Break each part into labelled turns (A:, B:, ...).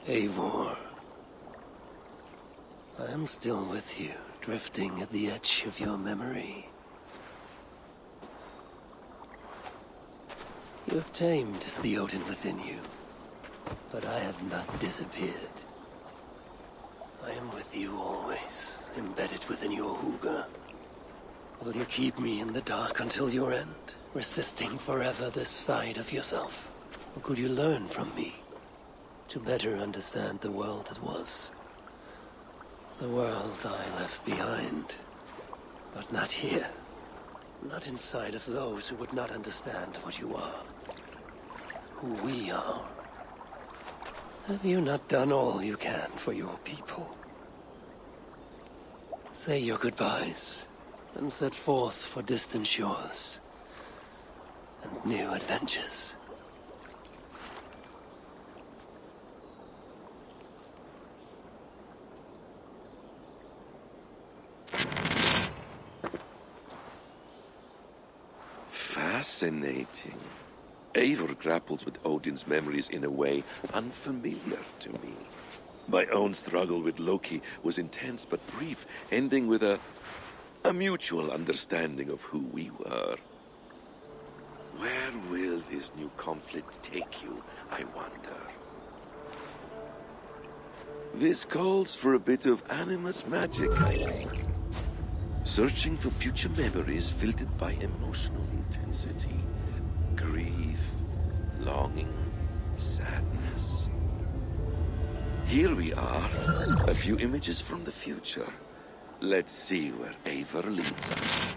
A: Eivor. I am still with you, drifting at the edge of your memory. You have tamed the Odin within you, but I have not disappeared. I am with you always, embedded within your hooga. Will you keep me in the dark until your end, resisting forever this side of yourself? Or could you learn from me, to better understand the world that was? The world I left behind, but not here. Not inside of those who would not understand what you are. Who we are. Have you not done all you can for your people? Say your goodbyes, and set forth for distant shores and new adventures.
B: Fascinating. Eivor grapples with Odin's memories in a way unfamiliar to me. My own struggle with Loki was intense but brief, ending with a mutual understanding of who we were. Where will this new conflict take you, I wonder? This calls for a bit of animus magic, I think. Searching for future memories filtered by emotional intensity, grief, longing, sadness. Here we are, a few images from the future. Let's see where Eivor leads us.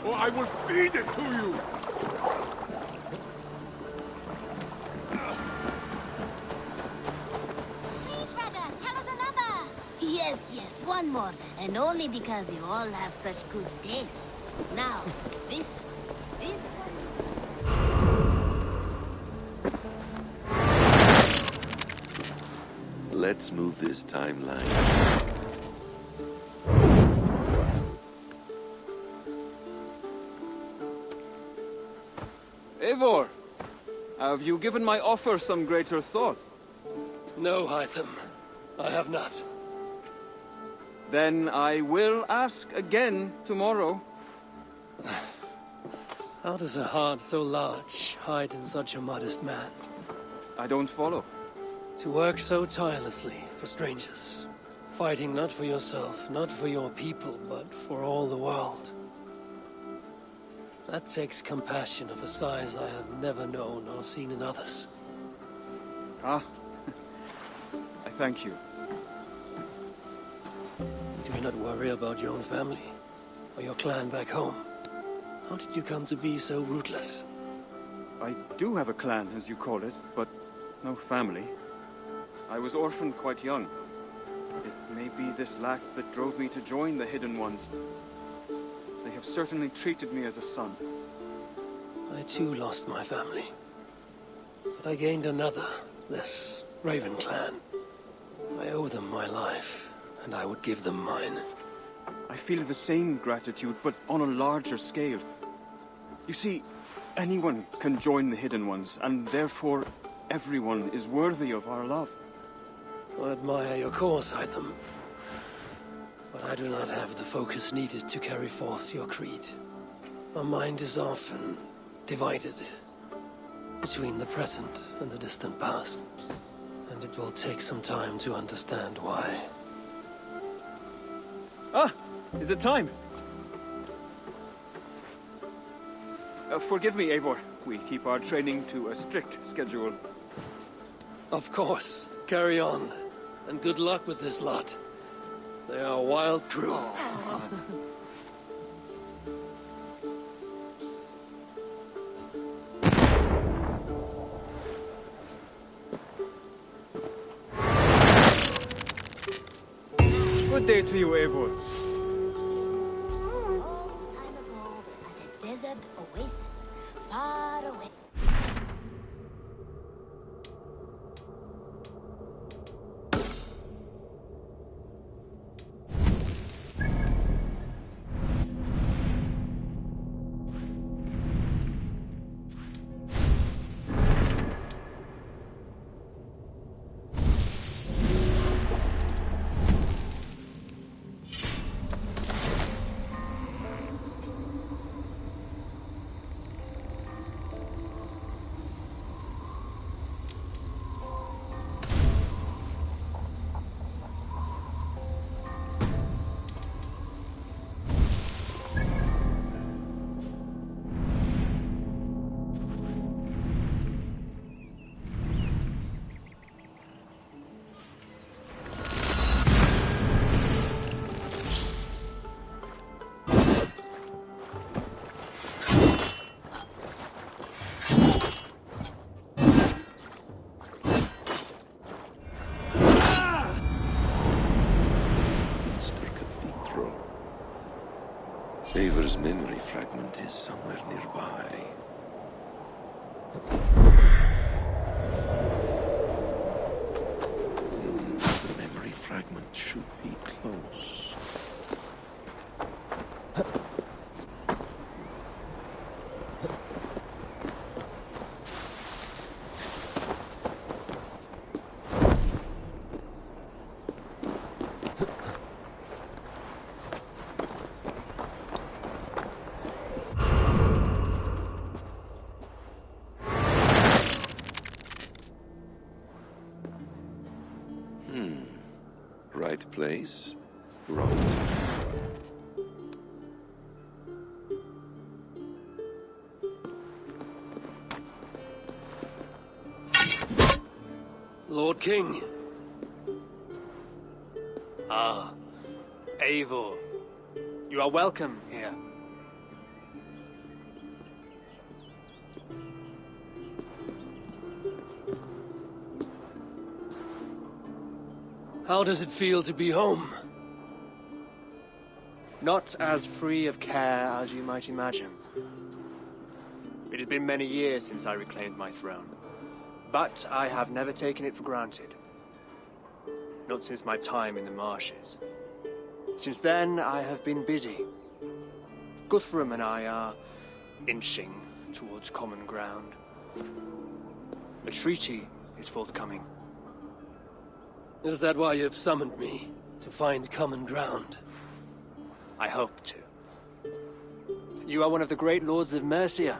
C: Or I will feed it to you!
D: Please, brother, tell us another! Yes, one more. And only because you all have such good taste. Now, this...
B: Let's move this timeline.
E: Eivor, have you given my offer some greater thought?
A: No, Hytham. I have not.
E: Then I will ask again tomorrow.
A: How does a heart so large hide in such a modest man?
E: I don't follow.
A: To work so tirelessly for strangers. Fighting not for yourself, not for your people, but for all the world. That takes compassion of a size I have never known or seen in others.
E: Ah, I thank you.
A: Do you not worry about your own family? Or your clan back home? How did you come to be so rootless?
E: I do have a clan, as you call it, but no family. I was orphaned quite young. It may be this lack that drove me to join the Hidden Ones. They have certainly treated me as a son.
A: I too lost my family. But I gained another, this Raven clan. I owe them my life, and I would give them mine.
E: I feel the same gratitude, but on a larger scale. You see, anyone can join the Hidden Ones, and therefore everyone is worthy of our love.
A: I admire your cause, Hytham. But I do not have the focus needed to carry forth your creed. My mind is often divided. between the present and the distant past. And it will take some time to understand why.
E: Ah! Is it time? Forgive me, Eivor. We keep our training to a strict schedule.
A: Of course. Carry on. And good luck with this lot. They are a wild crew.
E: Good day to you, Eivor.
D: Time ago, at a desert oasis, far away.
B: Eivor's memory fragment is somewhere nearby. The memory fragment should be close. Right place, wrong time.
A: Lord King.
F: Ah, Eivor. You are welcome here.
A: How does it feel to be home?
F: Not as free of care as you might imagine. It has been many years since I reclaimed my throne, but I have never taken it for granted. Not since my time in the marshes. Since then, I have been busy. Guthrum and I are inching towards common ground. A treaty is forthcoming.
A: Is that why you've summoned me? To find common ground?
F: I hope to. You are one of the great lords of Mercia,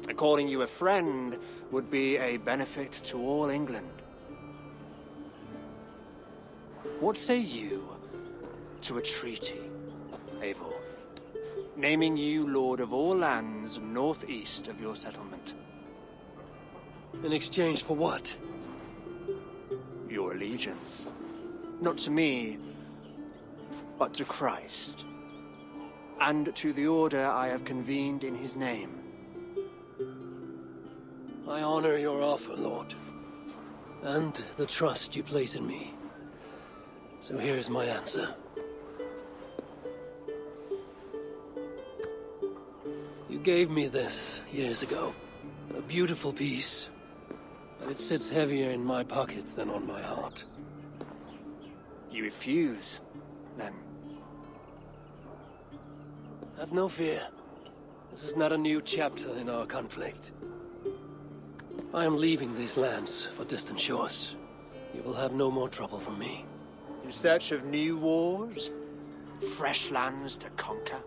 F: and calling you a friend would be a benefit to all England. What say you to a treaty, Eivor? Naming you lord of all lands northeast of your settlement.
A: In exchange for what?
F: Your allegiance. Not to me, but to Christ. And to the order I have convened in his name.
A: I honor your offer, Lord. And the trust you place in me. So here's my answer. You gave me this years ago. A beautiful piece. But it sits heavier in my pocket than on my heart.
F: You refuse, then?
A: Have no fear. This is not a new chapter in our conflict. I am leaving these lands for distant shores. You will have no more trouble from me.
F: In search of new wars? Fresh lands to conquer?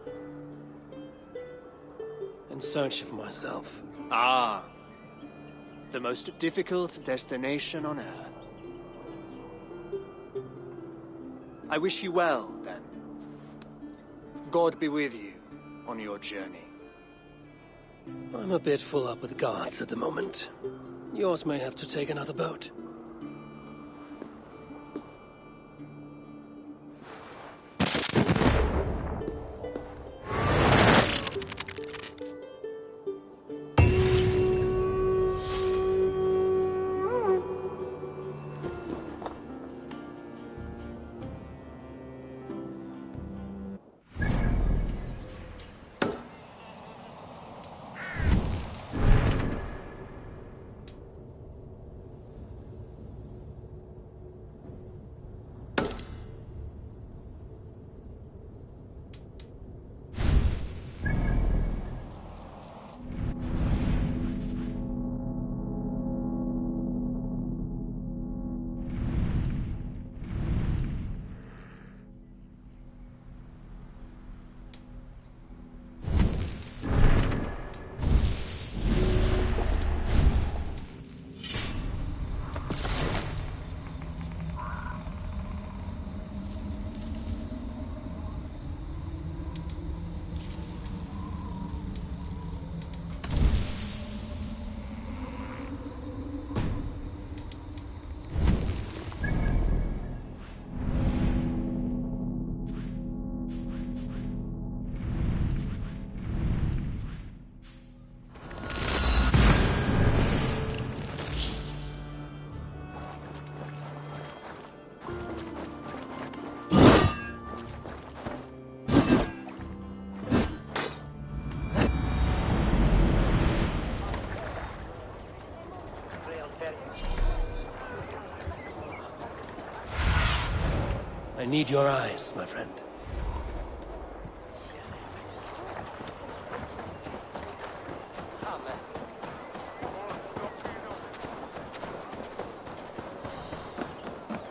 A: In search of myself.
F: Ah. the most difficult destination on Earth. I wish you well, then. God be with you on your journey.
A: I'm a bit full up with guards at the moment. Yours may have to take another boat. I need your eyes, my friend.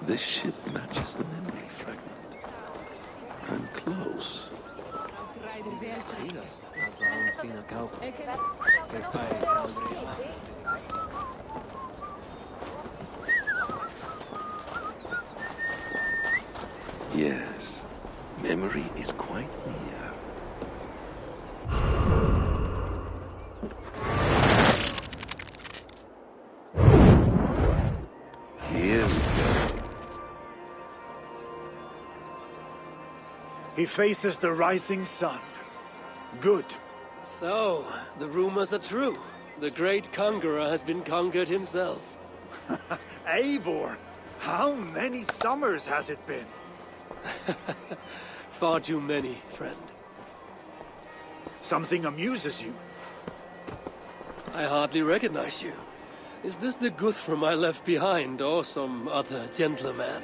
B: This ship matches the memory fragment. I'm close. Yes, memory is quite near. Here we go.
G: He faces the rising sun. Good.
A: So, the rumors are true. The great conqueror has been conquered himself.
G: Eivor, how many summers has it been?
A: Far too many, friend.
G: Something amuses you.
A: I hardly recognize you. Is this the Guthrum I left behind, or some other gentleman?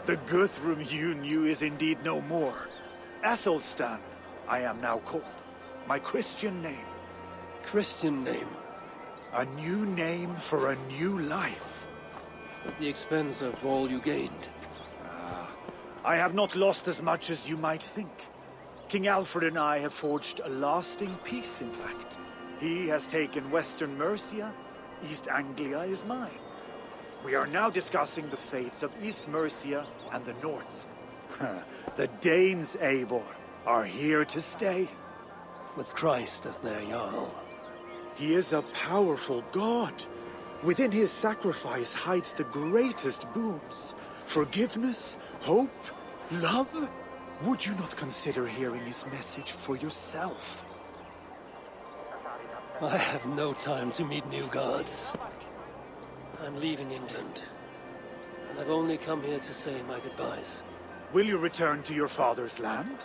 G: The Guthrum you knew is indeed no more. Aethelstan, I am now called. My Christian name.
A: Christian name,
G: A new name for a new life.
A: at the expense of all you gained.
G: I have not lost as much as you might think. King Aelfred and I have forged a lasting peace, in fact. He has taken Western Mercia, East Anglia is mine. We are now discussing the fates of East Mercia and the North. The Danes, Eivor, are here to stay.
A: With Christ as their Jarl.
G: He is a powerful god. Within his sacrifice hides the greatest boons. Forgiveness, hope, love. Would you not consider hearing his message for yourself?
A: I have no time to meet new gods. I'm leaving England. And I've only come here to say my goodbyes.
G: Will you return to your father's land?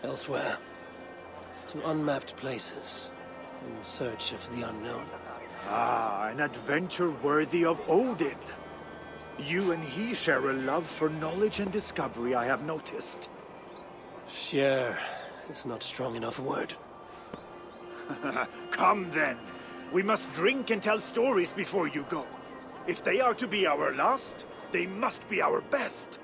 A: Elsewhere. To unmapped places. In search of the unknown.
G: Ah, an adventure worthy of Odin. You and he share a love for knowledge and discovery, I have noticed.
A: Share is not strong enough a word.
G: Come then. We must drink and tell stories before you go. If they are to be our last, they must be our best.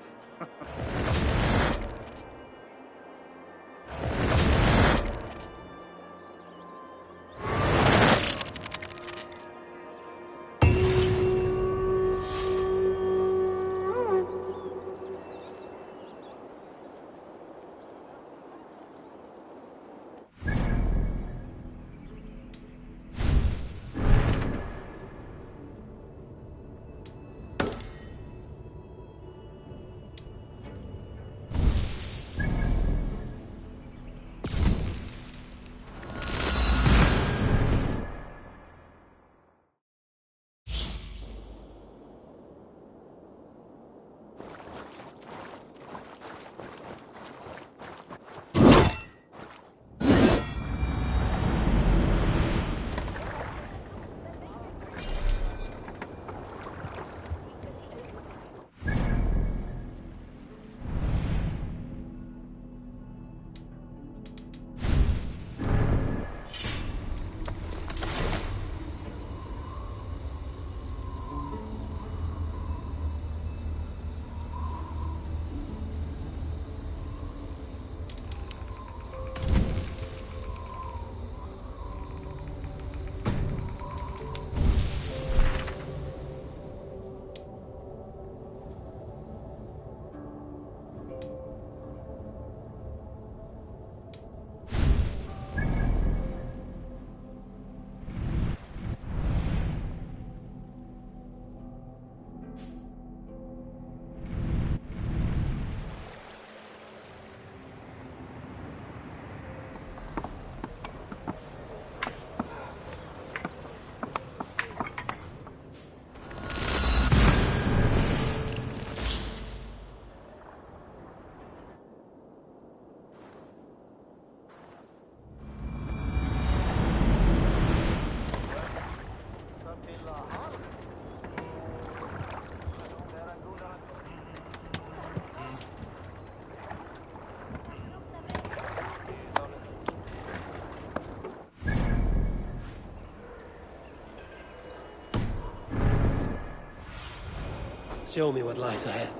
A: Show me what lies ahead.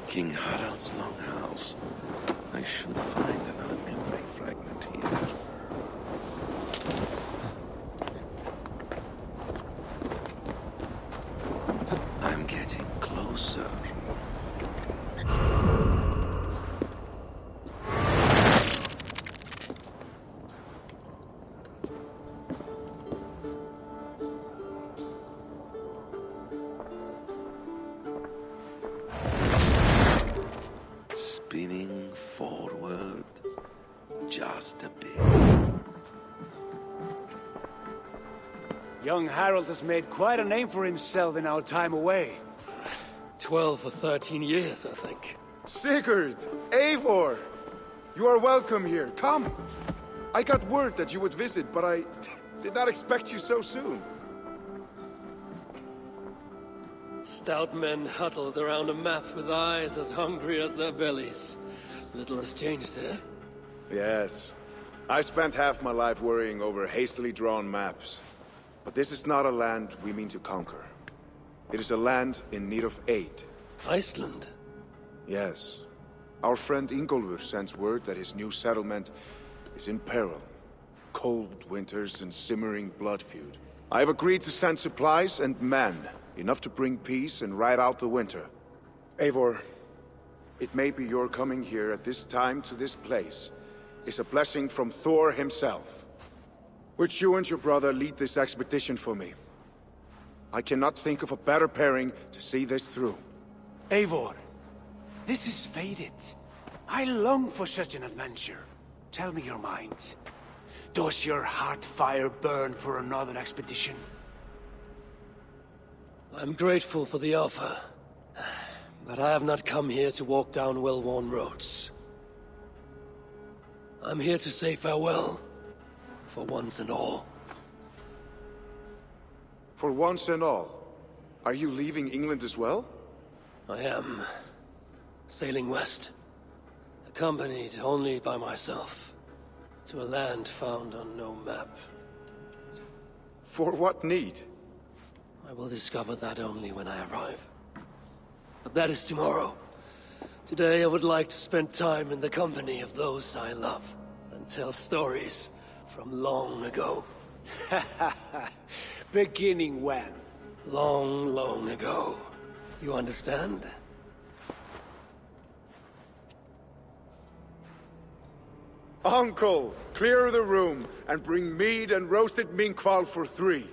B: King Harald's longhouse. I should find another memory fragment here. I'm getting closer. Spinning forward just a bit.
G: Young Harold has made quite a name for himself in our time away.
A: 12 or 13 years, I think.
C: Sigurd! Eivor! You are welcome here. Come! I got word that you would visit, but I did not expect you so soon.
A: Stout men huddled around a map with eyes as hungry as their bellies. Little has changed here.
C: Yes. I spent half my life worrying over hastily drawn maps. But this is not a land we mean to conquer. It is a land in need of aid.
A: Iceland?
C: Yes. Our friend Ingólfur sends word that his new settlement is in peril. Cold winters and simmering blood feud. I have agreed to send supplies and men, enough to bring peace and ride out the winter. Eivor, it may be your coming here at this time to this place is a blessing from Thor himself. Would you and your brother lead this expedition for me? I cannot think of a better pairing to see this through.
G: Eivor, this is fated. I long for such an adventure. Tell me your mind. Does your heart fire burn for another expedition?
A: I'm grateful for the offer. But I have not come here to walk down well-worn roads. I'm here to say farewell. For once and all.
C: For once and all, are you leaving England as well?
A: I am sailing west, accompanied only by myself, to a land found on no map.
C: For what need?
A: I will discover that only when I arrive. But that is tomorrow. Today I would like to spend time in the company of those I love, and tell stories from long ago.
G: Beginning when?
A: Long, long ago. You understand?
C: Uncle, clear the room and bring mead and roasted minkwal for 3.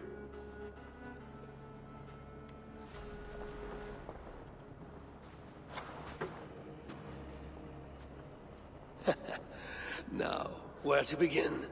A: Now, where to begin?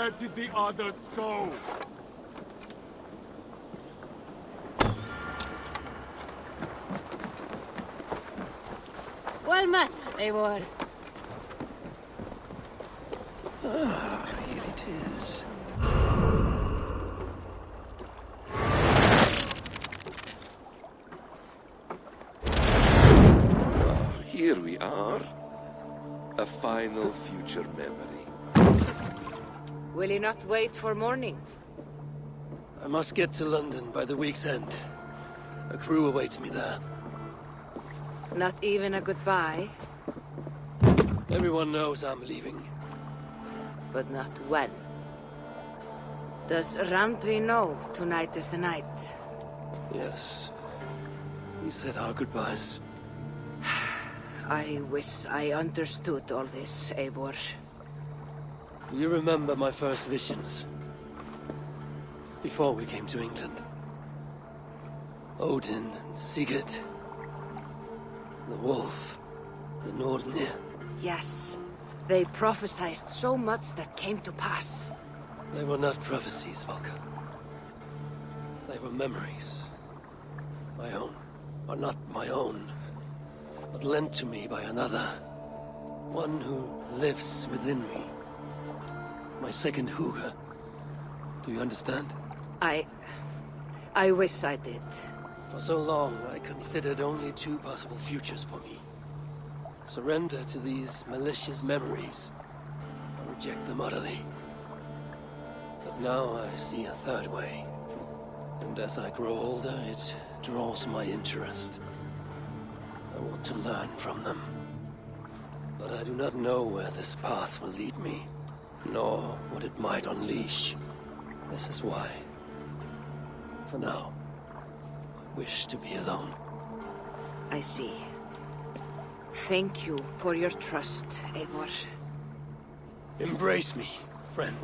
H: Where did the others go?
I: Well met, Eivor.
A: Ah, here it is.
B: Here we are. A final future memory.
I: Will you not wait for morning?
A: I must get to London by the week's end. A crew awaits me there.
I: Not even a goodbye,
A: Everyone knows I'm leaving.
I: but not when. Does Randvi know tonight is the night?
A: Yes. We said our goodbyes.
I: I wish I understood all this, Eivor.
A: You remember my first visions? Before we came to England. Odin and Sigurd. The wolf. The Nordnir.
I: Yes, they prophesied so much that came to pass.
A: They were not prophecies, Valka. They were memories. My own. Or not my own. But lent to me by another. One who lives within me. My second Huga. Do you understand?
I: I wish I did.
A: For so long, I considered only two possible futures for me. Surrender to these malicious memories, or reject them utterly. But now I see a third way. And as I grow older, it draws my interest. I want to learn from them. But I do not know where this path will lead me, nor what it might unleash. This is why, for now, I wish to be alone.
I: I see. Thank you for your trust, Eivor.
A: Embrace me, friend.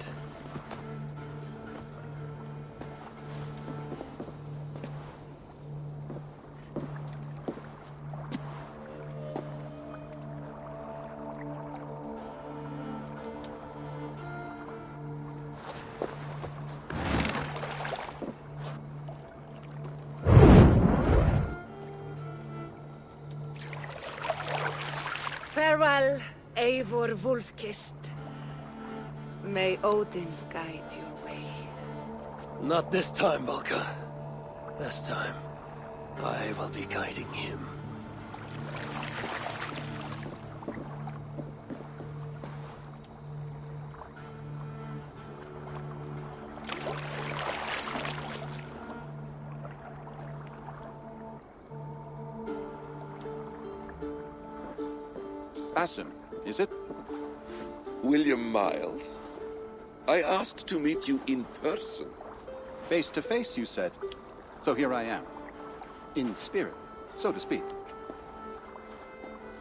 I: Farewell, Eivor Wolfkist. May Odin guide your way.
A: Not this time, Valka. This time, I will be guiding him.
J: Basim, is it?
B: William Miles. I asked to meet you in person.
J: Face to face, you said. So here I am. In spirit, so to speak.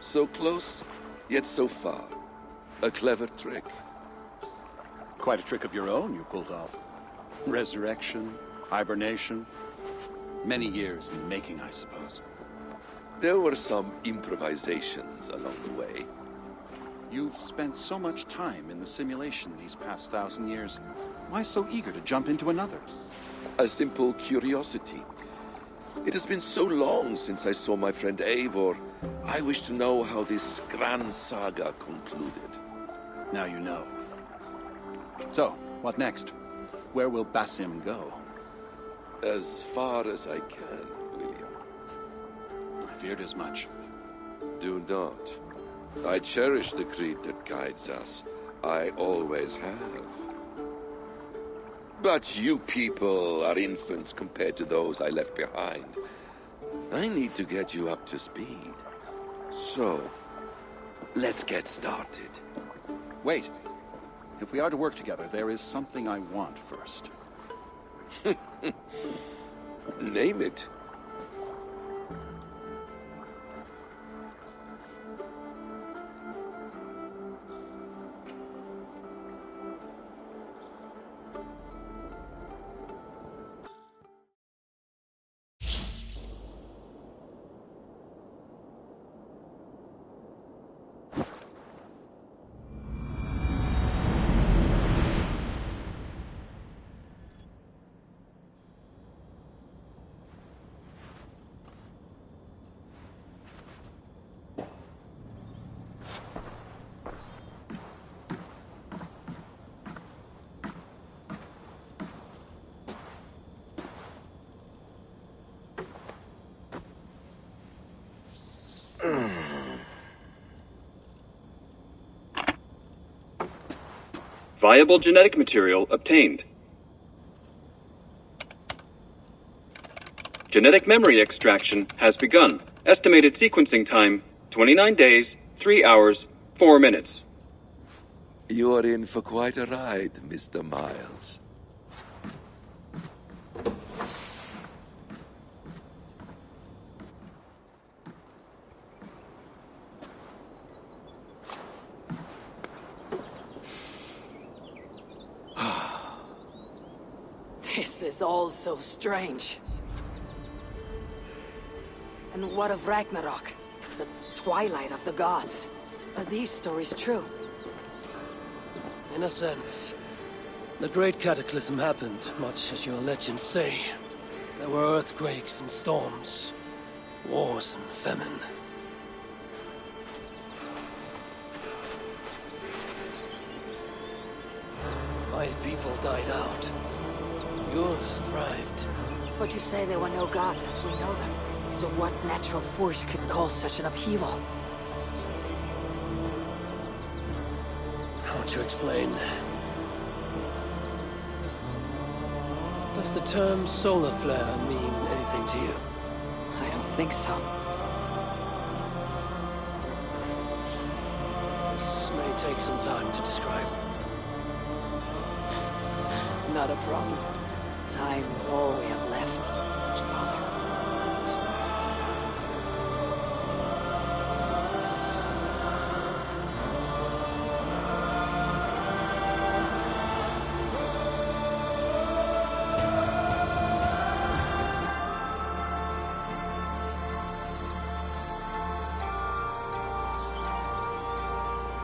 B: So close, yet so far. A clever trick.
J: Quite a trick of your own you pulled off. Resurrection, hibernation. Many years in the making, I suppose.
B: There were some improvisations along the way.
J: You've spent so much time in the simulation these past 1,000 years. Why so eager to jump into another?
B: A simple curiosity. It has been so long since I saw my friend Eivor. I wish to know how this grand saga concluded.
J: Now you know. So, what next? Where will Basim go?
B: As far as I can, William.
J: I feared as much.
B: Do not. I cherish the creed that guides us. I always have. But you people are infants compared to those I left behind. I need to get you up to speed. So, let's get started.
J: Wait. If we are to work together, there is something I want first.
B: Name it.
E: Viable genetic material obtained. Genetic memory extraction has begun. Estimated sequencing time, 29 days, 3 hours, 4 minutes.
B: You are in for quite a ride, Mr. Miles.
I: This is all so strange. And what of Ragnarok? The twilight of the gods? Are these stories true?
A: In a sense. The great cataclysm happened, much as your legends say. There were earthquakes and storms, wars and famine. My people died out. Yours thrived.
I: But you say there were no gods as we know them. So what natural force could cause such an upheaval?
A: How to explain? Does the term solar flare mean anything to you?
I: I don't think so.
A: This may take some time to describe.
I: Not a problem. Time is all we have left.